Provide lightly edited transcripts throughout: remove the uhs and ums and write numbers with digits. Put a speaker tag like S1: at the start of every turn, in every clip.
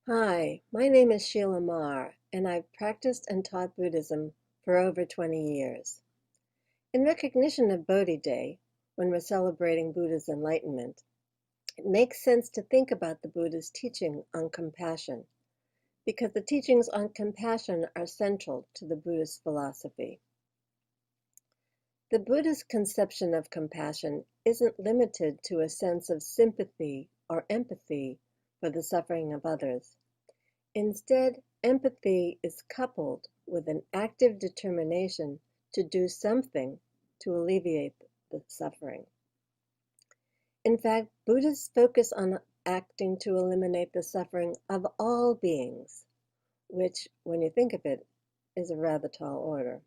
S1: Hi, my name is Sheila Marr, and I've practiced and taught Buddhism for over 20 years. In recognition of Bodhi Day, when we're celebrating Buddha's enlightenment, it makes sense to think about the Buddha's teaching on compassion, because the teachings on compassion are central to the Buddhist philosophy. The Buddha's conception of compassion isn't limited to a sense of sympathy or empathy for the suffering of others. Instead, empathy is coupled with an active determination to do something to alleviate the suffering. In fact, Buddhists focus on acting to eliminate the suffering of all beings, which, when you think of it, is a rather tall order.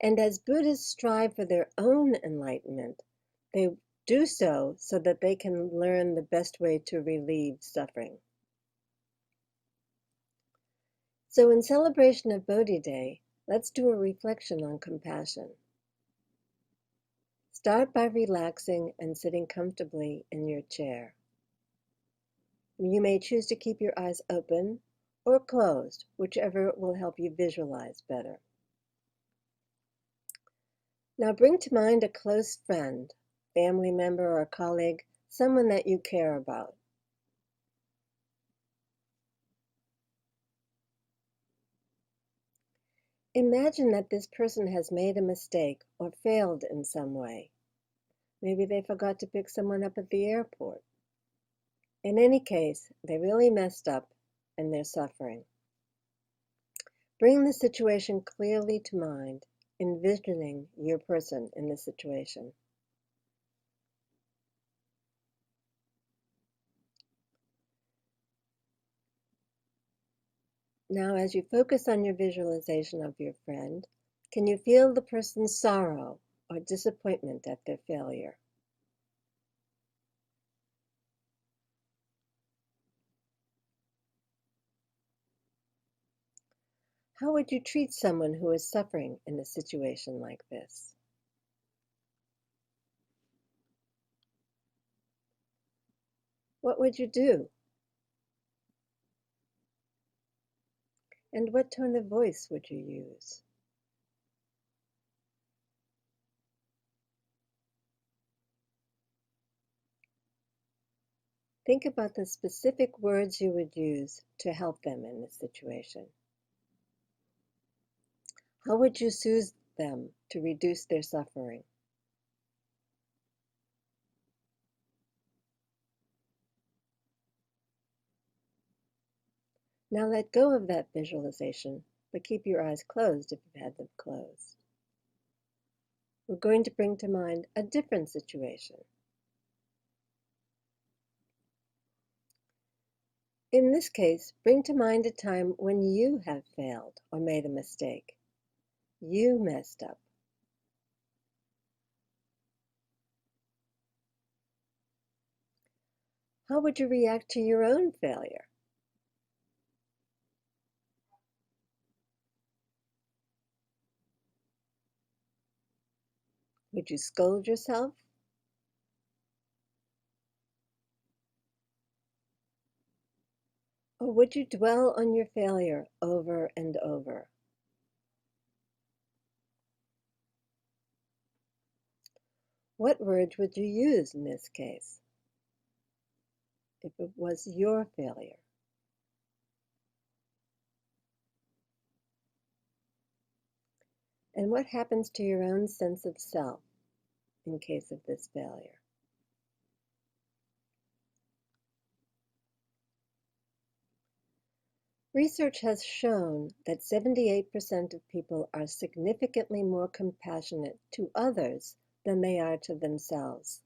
S1: And as Buddhists strive for their own enlightenment, they do so that they can learn the best way to relieve suffering. So in celebration of Bodhi Day, let's do a reflection on compassion. Start by relaxing and sitting comfortably in your chair. You may choose to keep your eyes open or closed, whichever will help you visualize better. Now bring to mind a close friend, family member or colleague, someone that you care about. Imagine that this person has made a mistake or failed in some way. Maybe they forgot to pick someone up at the airport. In any case, they really messed up and they're suffering. Bring the situation clearly to mind, envisioning your person in the situation. Now, as you focus on your visualization of your friend, can you feel the person's sorrow or disappointment at their failure? How would you treat someone who is suffering in a situation like this? What would you do? And what tone of voice would you use? Think about the specific words you would use to help them in this situation. How would you soothe them to reduce their suffering? Now let go of that visualization, but keep your eyes closed if you've had them closed. We're going to bring to mind a different situation. In this case, bring to mind a time when you have failed or made a mistake. You messed up. How would you react to your own failure? Would you scold yourself? Or would you dwell on your failure over and over? What words would you use in this case if it was your failure? And what happens to your own sense of self in case of this failure? Research has shown that 78% of people are significantly more compassionate to others than they are to themselves.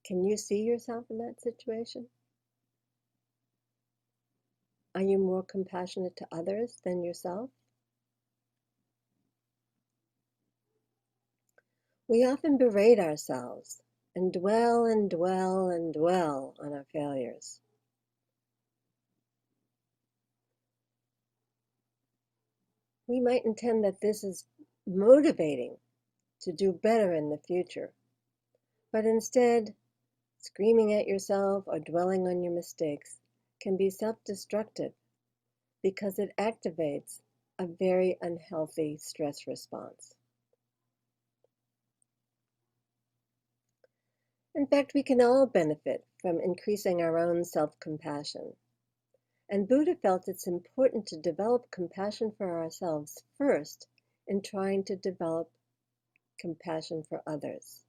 S1: Can you see yourself in that situation? Are you more compassionate to others than yourself? We often berate ourselves and dwell and dwell and dwell on our failures. We might intend that this is motivating to do better in the future, but instead Screaming at yourself or dwelling on your mistakes can be self-destructive because it activates a very unhealthy stress response. In fact, we can all benefit from increasing our own self-compassion. And Buddha felt it's important to develop compassion for ourselves first in trying to develop compassion for others.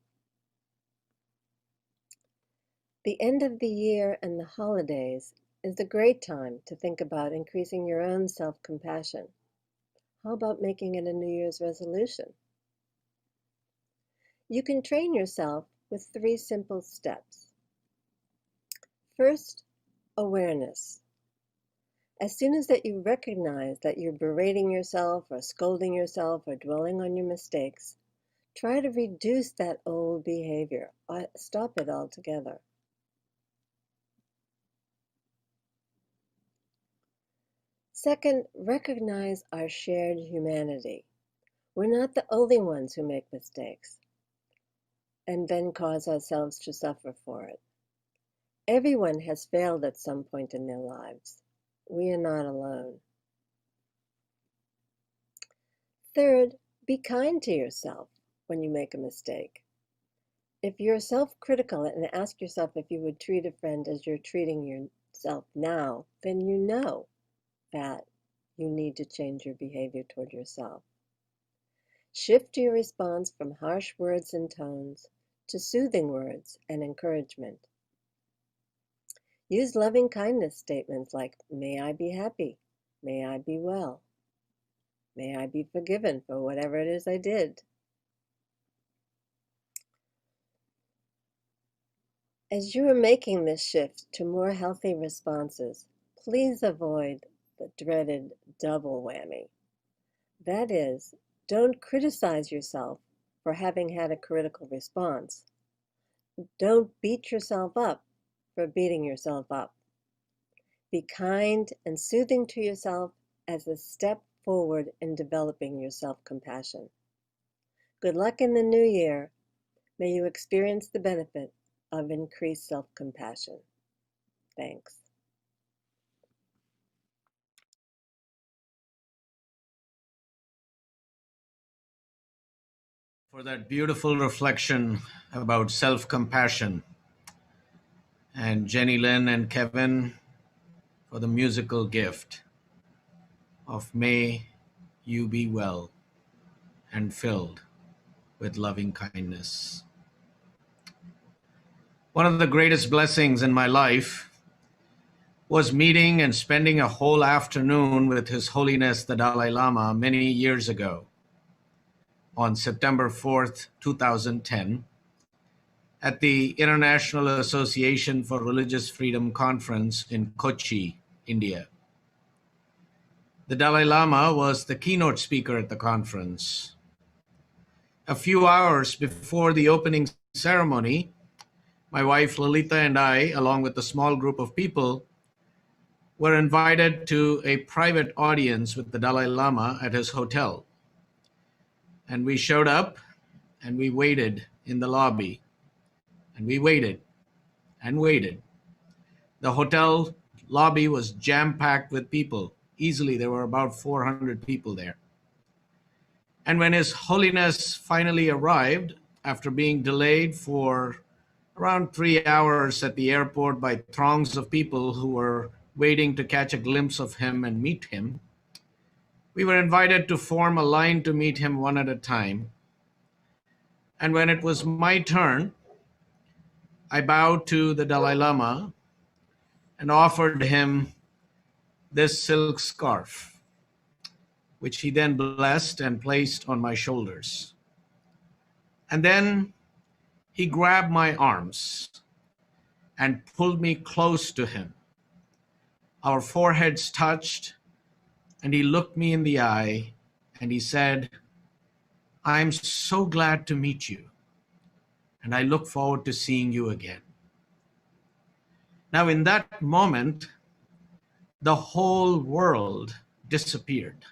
S1: The end of the year and the holidays is a great time to think about increasing your own self-compassion. How about making it a New Year's resolution? You can train yourself with 3 simple steps. First, awareness. As soon as that you recognize that you're berating yourself or scolding yourself or dwelling on your mistakes, try to reduce that old behavior or stop it altogether. Second, recognize our shared humanity. We're not the only ones who make mistakes and then cause ourselves to suffer for it. Everyone has failed at some point in their lives. We are not alone. Third, be kind to yourself when you make a mistake. If you're self-critical and ask yourself if you would treat a friend as you're treating yourself now, then you know that you need to change your behavior toward yourself. Shift your response from harsh words and tones to soothing words and encouragement. Use loving kindness statements like, may I be happy, may I be well, may I be forgiven for whatever it is I did. As you are making this shift to more healthy responses, please avoid the dreaded double whammy. That is, don't criticize yourself for having had a critical response. Don't beat yourself up for beating yourself up. Be kind and soothing to yourself as a step forward in developing your self-compassion. Good luck in the new year. May you experience the benefit of increased self-compassion. Thanks.
S2: For that beautiful reflection about self-compassion, and Jenny Lynn and Kevin for the musical gift of May You Be Well and Filled with Loving Kindness. One of the greatest blessings in my life was meeting and spending a whole afternoon with His Holiness the Dalai Lama many years ago on September 4th, 2010, at the International Association for Religious Freedom Conference in Kochi, India. The Dalai Lama was the keynote speaker at the conference. A few hours before the opening ceremony, my wife Lalita and I, along with a small group of people, were invited to a private audience with the Dalai Lama at his hotel. And we showed up and we waited in the lobby. And we waited and waited. The hotel lobby was jam-packed with people. Easily, there were about 400 people there. And when His Holiness finally arrived, after being delayed for around 3 hours at the airport by throngs of people who were waiting to catch a glimpse of him and meet him, we were invited to form a line to meet him one at a time. And when it was my turn, I bowed to the Dalai Lama and offered him this silk scarf, which he then blessed and placed on my shoulders. And then he grabbed my arms and pulled me close to him. Our foreheads touched, and he looked me in the eye, and he said, I'm so glad to meet you, and I look forward to seeing you again. Now, in that moment, the whole world disappeared.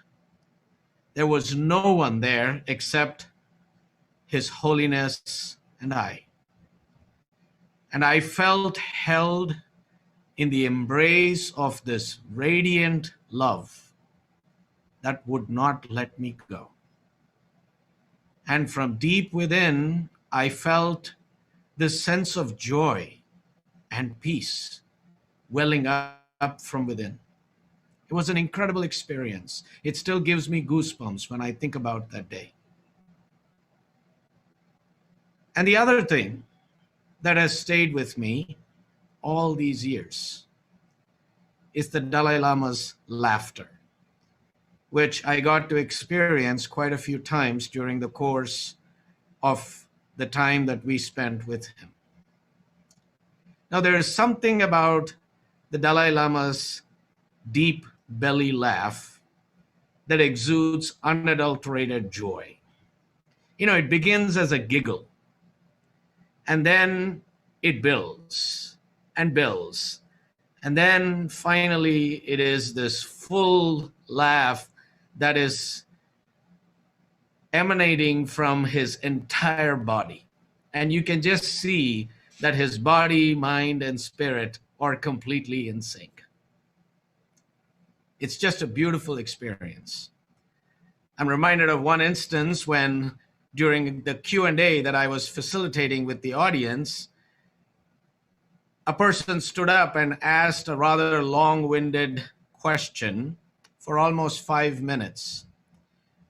S2: There was no one there except His Holiness and I. and I felt held in the embrace of this radiant love that would not let me go. And from deep within, I felt this sense of joy and peace welling up from within. It was an incredible experience. It still gives me goosebumps when I think about that day. And the other thing that has stayed with me all these years is the Dalai Lama's laughter, which I got to experience quite a few times during the course of the time that we spent with him. Now, there is something about the Dalai Lama's deep belly laugh that exudes unadulterated joy. It begins as a giggle, and then it builds and builds. And then finally, it is this full laugh that is emanating from his entire body. And you can just see that his body, mind, and spirit are completely in sync. It's just a beautiful experience. I'm reminded of one instance when, during the Q&A that I was facilitating with the audience, a person stood up and asked a rather long-winded question for almost 5 minutes,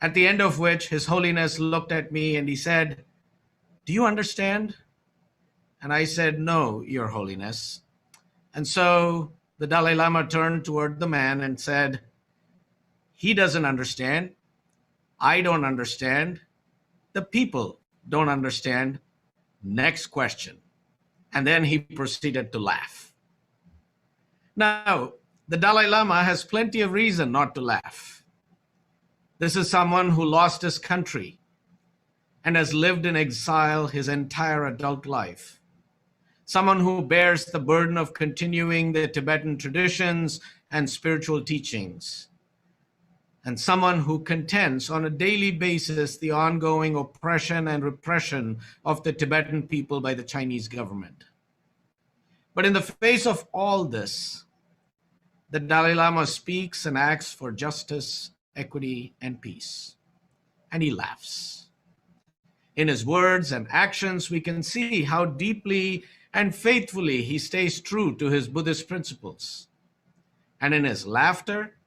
S2: at the end of which His Holiness looked at me and he said, "Do you understand?" And I said, "No, Your Holiness." And so the Dalai Lama turned toward the man and said, "He doesn't understand. I don't understand. The people don't understand. Next question." And then he proceeded to laugh. Now, the Dalai Lama has plenty of reason not to laugh. This is someone who lost his country and has lived in exile his entire adult life. Someone who bears the burden of continuing the Tibetan traditions and spiritual teachings. And someone who contends on a daily basis the ongoing oppression and repression of the Tibetan people by the Chinese government. But in the face of all this, the Dalai Lama speaks and acts for justice, equity, and peace. And he laughs. In his words and actions, we can see how deeply and faithfully he stays true to his Buddhist principles. And in his laughter,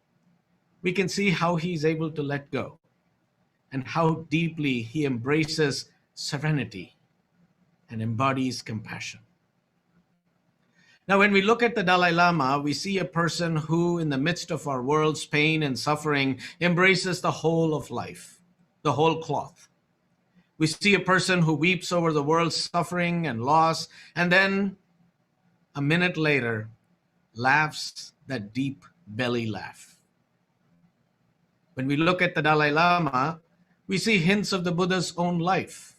S2: we can see how he's able to let go and how deeply he embraces serenity and embodies compassion. Now, when we look at the Dalai Lama, we see a person who, in the midst of our world's pain and suffering, embraces the whole of life, the whole cloth. We see a person who weeps over the world's suffering and loss, and then a minute later, laughs that deep belly laugh. When we look at the Dalai Lama, we see hints of the Buddha's own life.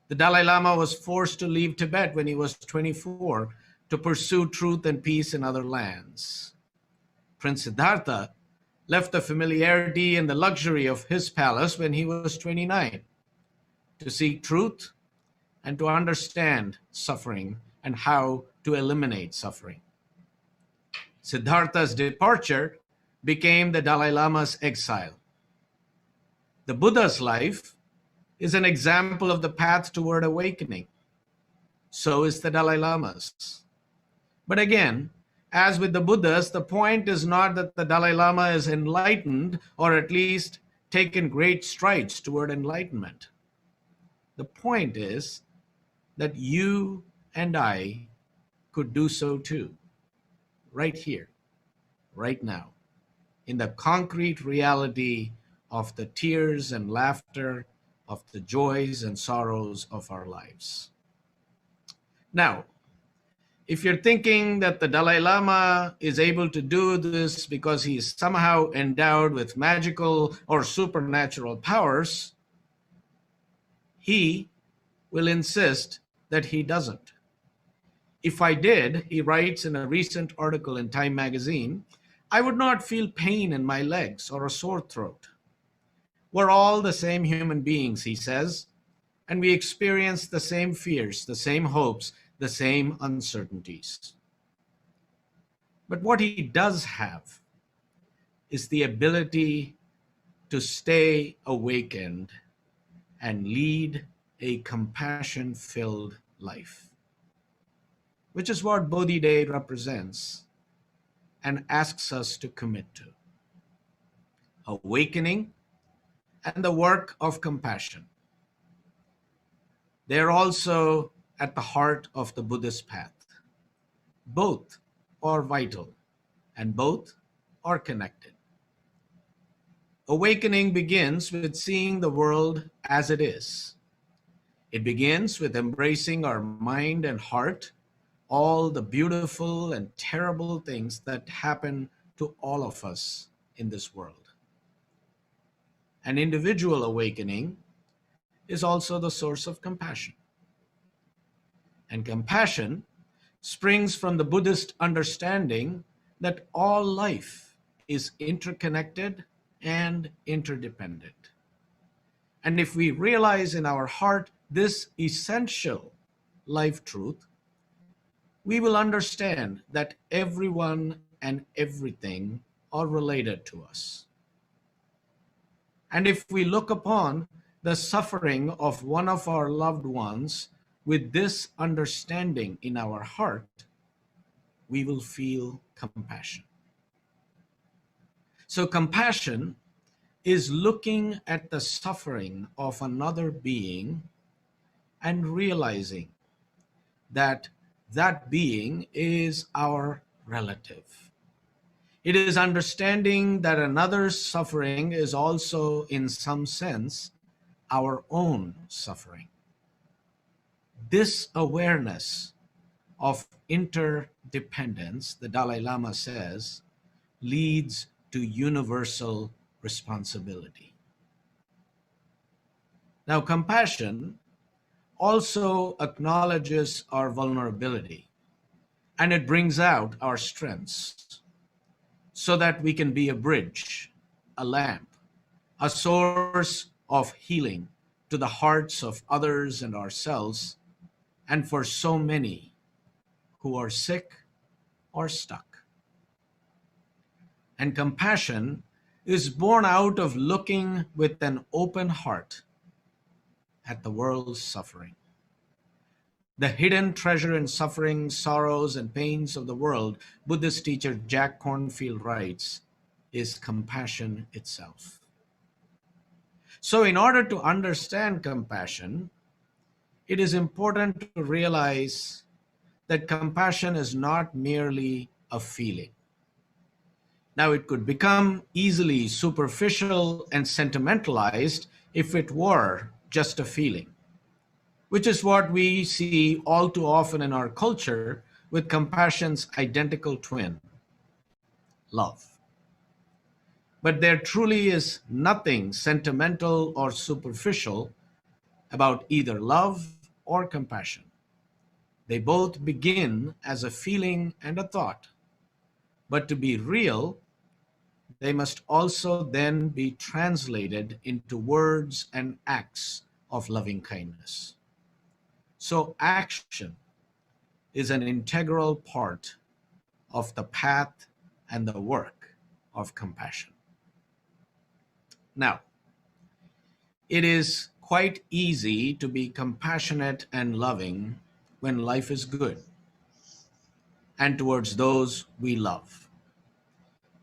S2: The Dalai Lama was forced to leave Tibet when he was 24 to pursue truth and peace in other lands. Prince Siddhartha left the familiarity and the luxury of his palace when he was 29 to seek truth and to understand suffering and how to eliminate suffering. Siddhartha's departure became the Dalai Lama's exile. The Buddha's life is an example of the path toward awakening. So is the Dalai Lama's. But again, as with the Buddhas, the point is not that the Dalai Lama is enlightened or at least taken great strides toward enlightenment. The point is that you and I could do so too, right here, right now, in the concrete reality of the tears and laughter, of the joys and sorrows of our lives. Now, if you're thinking that the Dalai Lama is able to do this because he is somehow endowed with magical or supernatural powers, he will insist that he doesn't. If I did, he writes in a recent article in Time magazine, I would not feel pain in my legs or a sore throat. We're all the same human beings, he says, and we experience the same fears, the same hopes, the same uncertainties. But what he does have is the ability to stay awakened and lead a compassion-filled life, which is what Bodhi Day represents and asks us to commit to. Awakening and the work of compassion. They're also at the heart of the Buddhist path. Both are vital and both are connected. Awakening begins with seeing the world as it is. It begins with embracing our mind and heart, all the beautiful and terrible things that happen to all of us in this world. An individual awakening is also the source of compassion. And compassion springs from the Buddhist understanding that all life is interconnected and interdependent. And if we realize in our heart this essential life truth, we will understand that everyone and everything are related to us. And if we look upon the suffering of one of our loved ones with this understanding in our heart, we will feel compassion. So compassion is looking at the suffering of another being and realizing that that being is our relative. It is understanding that another's suffering is also, in some sense, our own suffering. This awareness of interdependence, the Dalai Lama says, leads to universal responsibility. Now, compassion also acknowledges our vulnerability, and it brings out our strengths so that we can be a bridge, a lamp, a source of healing to the hearts of others and ourselves, and for so many who are sick or stuck. And compassion is born out of looking with an open heart at the world's suffering. The hidden treasure in suffering, sorrows, and pains of the world, Buddhist teacher Jack Kornfield writes, is compassion itself. So in order to understand compassion, it is important to realize that compassion is not merely a feeling. Now, it could become easily superficial and sentimentalized if it were just a feeling, which is what we see all too often in our culture with compassion's identical twin, love. But there truly is nothing sentimental or superficial about either love or compassion. They both begin as a feeling and a thought, but to be real, they must also then be translated into words and acts of loving kindness. So action is an integral part of the path and the work of compassion. Now, it is quite easy to be compassionate and loving when life is good and towards those we love.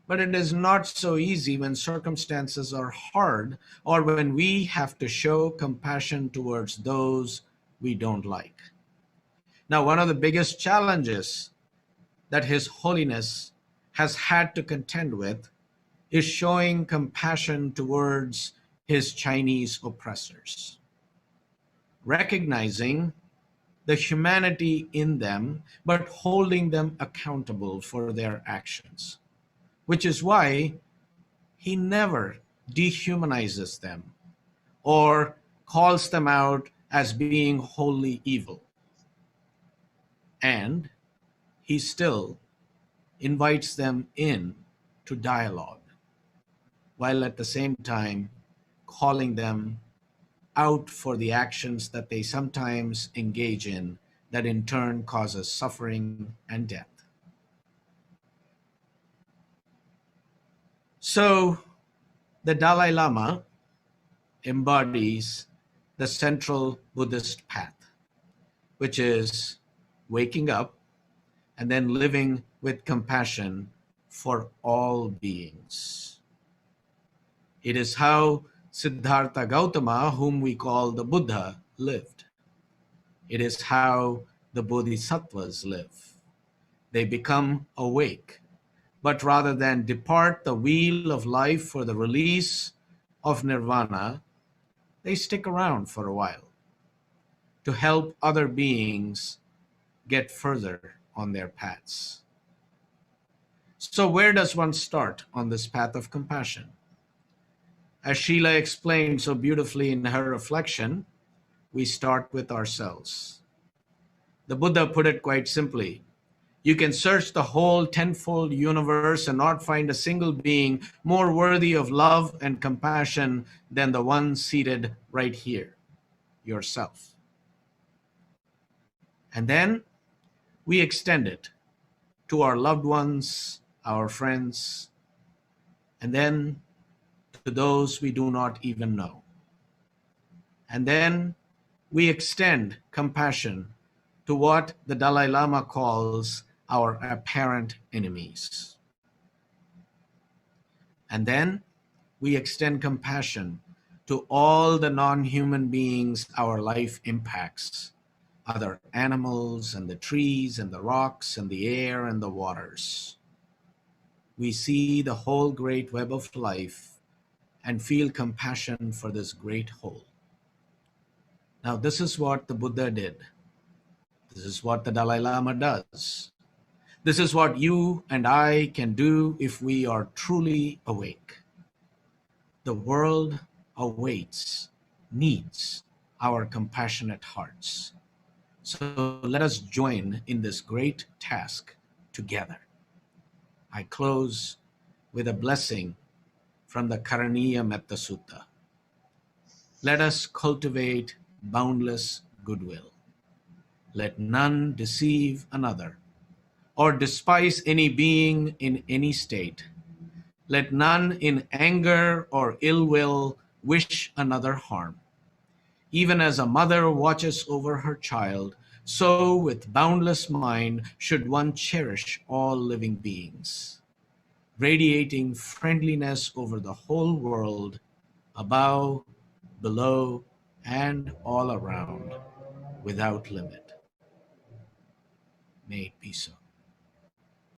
S2: But it is not so easy when circumstances are hard or when we have to show compassion towards those we don't like. Now, one of the biggest challenges that His Holiness has had to contend with is showing compassion towards his Chinese oppressors, recognizing the humanity in them, but holding them accountable for their actions, which is why he never dehumanizes them or calls them out as being wholly evil. And he still invites them in to dialogue, while at the same time calling them out for the actions that they sometimes engage in that in turn causes suffering and death. So the Dalai Lama embodies the central Buddhist path, which is waking up and then living with compassion for all beings. It is how Siddhartha Gautama, whom we call the Buddha, lived. It is how the Bodhisattvas live. They become awake, but rather than depart the wheel of life for the release of nirvana, they stick around for a while to help other beings get further on their paths. So where does one start on this path of compassion? As Srila explained so beautifully in her reflection, we start with ourselves. The Buddha put it quite simply. You can search the whole tenfold universe and not find a single being more worthy of love and compassion than the one seated right here, yourself. And then we extend it to our loved ones, our friends, and then to those we do not even know. And then we extend compassion to what the Dalai Lama calls our apparent enemies. And then we extend compassion to all the non-human beings our life impacts, other animals and the trees and the rocks and the air and the waters. We see the whole great web of life and feel compassion for this great whole. Now, this is what the Buddha did. This is what the Dalai Lama does. This is what you and I can do if we are truly awake. The world awaits, needs our compassionate hearts. So let us join in this great task together. I close with a blessing from the Karaniya Metta Sutta. Let us cultivate boundless goodwill. Let none deceive another or despise any being in any state. Let none in anger or ill will wish another harm. Even as a mother watches over her child, so with boundless mind should one cherish all living beings, radiating friendliness over the whole world, above, below, and all around, without limit. May it be so.